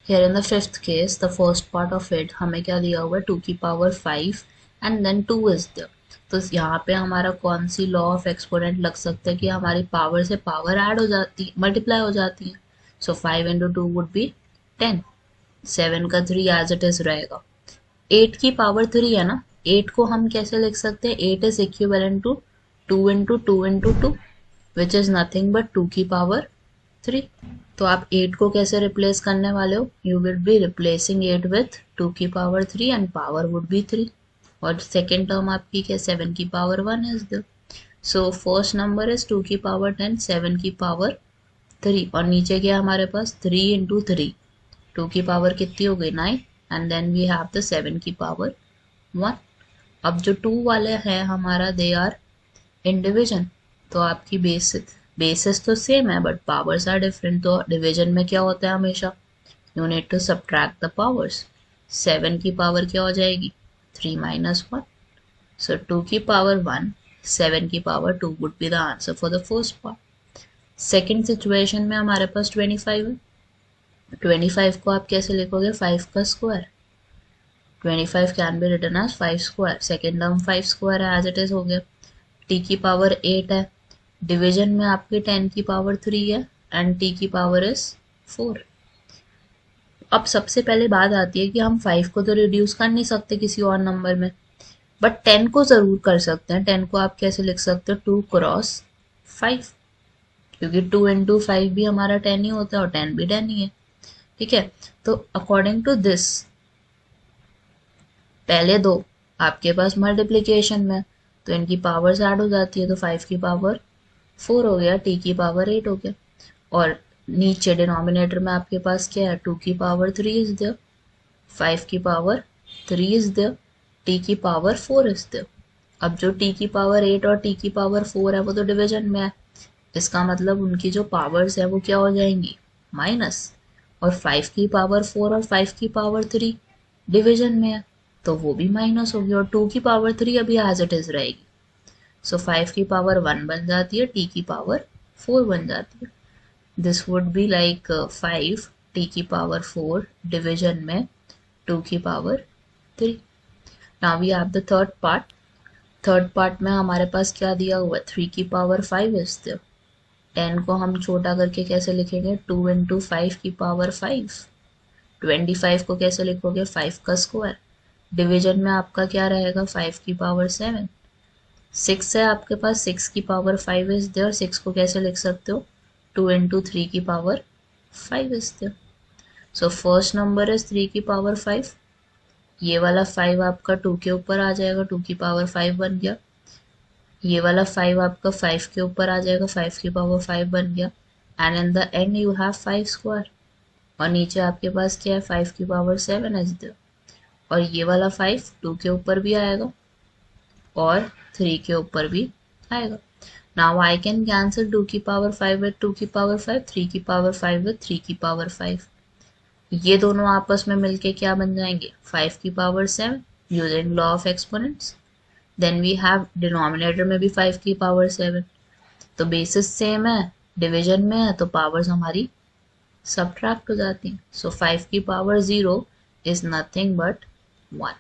Here in the fifth case, the first part of it हमें क्या दिया हुआ है 2 की power 5 and then 2 is there. तो यहाँ पे हमारा कौन सी लॉ ऑफ एक्सपोनेंट लग सकता है कि हमारी पावर से पावर ऐड हो जाती मल्टीप्लाई हो जाती है. सो 5 into 2 would be 10. 7 का 3 एज इट इज रहेगा. 8 की पावर 3 है ना, 8 को हम कैसे लिख सकते हैं? 8 is equivalent to 2 into 2 into 2 which is nothing but 2 की पावर 3. तो आप 8 को कैसे रिप्लेस करने वाले हो? You will be replacing 8 with 2 की power 3 and power would be 3. और सेकेंड टर्म आपकी क्या? 7 की power 1 is the. So first number is 2 की पावर 10, 7 की पावर 3 और नीचे क्या हमारे पास? 3 into 3. 2 की पावर कितनी हो गई? 9 and then we have the 7 की पावर 1. अब जो 2 वाले हैं हमारा दे आर इन डिविजन. तो आपकी बेसिस तो सेम है बट पावर्स आर डिफरेंट. तो डिवीजन में क्या होता है हमेशा? You need to subtract the powers. 7 की पावर क्या हो जाएगी? 3 minus 1. सो 2 की पावर 1, 7 की power 2 would be the answer for the first part. Second situation में हमारे पास 25 है. 25 को आप कैसे लिखोगे? 5 का square. 25 can be written as 5 square. Second term 5 square है, एज इट इज हो गया. टी की पावर 8 है. डिवीजन में आपकी 10 की पावर 3 है एंड टी की पावर इज 4. अब सबसे पहले बात आती है कि हम 5 को तो रिड्यूस कर नहीं सकते किसी और नंबर में, बट 10 को जरूर कर सकते हैं. 10 को आप कैसे लिख सकते हो? 2 क्रॉस 5, क्योंकि 2 into 5 भी हमारा 10 ही होता है और 10 भी 10 ही है. ठीक है. तो अकॉर्डिंग टू दिस पहले दो आपके पास मल्टीप्लीकेशन में, तो इनकी पावर्स ऐड हो जाती है. तो 5 की पावर 4 हो गया, टी की पावर 8 हो गया. और नीचे डिनोमिनेटर में आपके पास क्या है? 2 की पावर 3 इज देयर, 5 की पावर 3 इज देयर, टी की पावर 4 इज देयर. अब जो टी की पावर 8 और टी की पावर 4 है वो तो डिवीजन में है. इसका मतलब उनकी जो पावर्स है वो क्या हो जाएंगी? माइनस. और 5 की पावर 4 और 5 की पावर 3 डिवीजन में है तो वो भी माइनस होगी. और 2 की पावर 3 अभी एज इट इज रहेगी. सो 5 की पावर 1 बन जाती है, टी की पावर 4 बन जाती है. This would be like 5 T की पावर 4 डिवीजन में 2 की power 3. Now we have the third part. Third part में हमारे पास क्या दिया हुआ है? 3 की पावर 5 इज देयर. 10 को हम छोटा करके कैसे लिखेंगे? 2 into 5 की पावर 5. 25 को कैसे लिखोगे? 5 का स्क्वायर. डिवीजन में आपका क्या रहेगा? 5 की पावर 7. 6 है आपके पास, 6 की पावर 5 इज देयर. 6 को कैसे लिख सकते हो? 2 into 3 की power 5 is there. So first number is 3 की पावर 5. ये वाला 5 आपका 2 के ऊपर आ जाएगा, 2 की पावर 5 बन गया. ये वाला 5 आपका 5 के ऊपर आ जाएगा, 5 की पावर 5 बन गया. And in the end you have 5 square. और नीचे आपके पास क्या है? 5 की पावर 7 इज देयर. और ये वाला 5 2 के ऊपर भी आएगा और 3 के ऊपर भी आएगा. नाउ आई कैन कैंसिल 2 की पावर 5 विथ 2 की पावर 5, 3 की पावर 5 विथ 3 की पावर 5. ये दोनों आपस में मिलके क्या बन जाएंगे? 5 की power 7 using law of exponents. Then we have denominator में भी 5 की पावर 7. तो बेसिस सेम है, डिवीजन में है, तो पावर्स हमारी सब्ट्रैक्ट हो जाती हैं. सो 5 की पावर 0 इज नथिंग बट 1.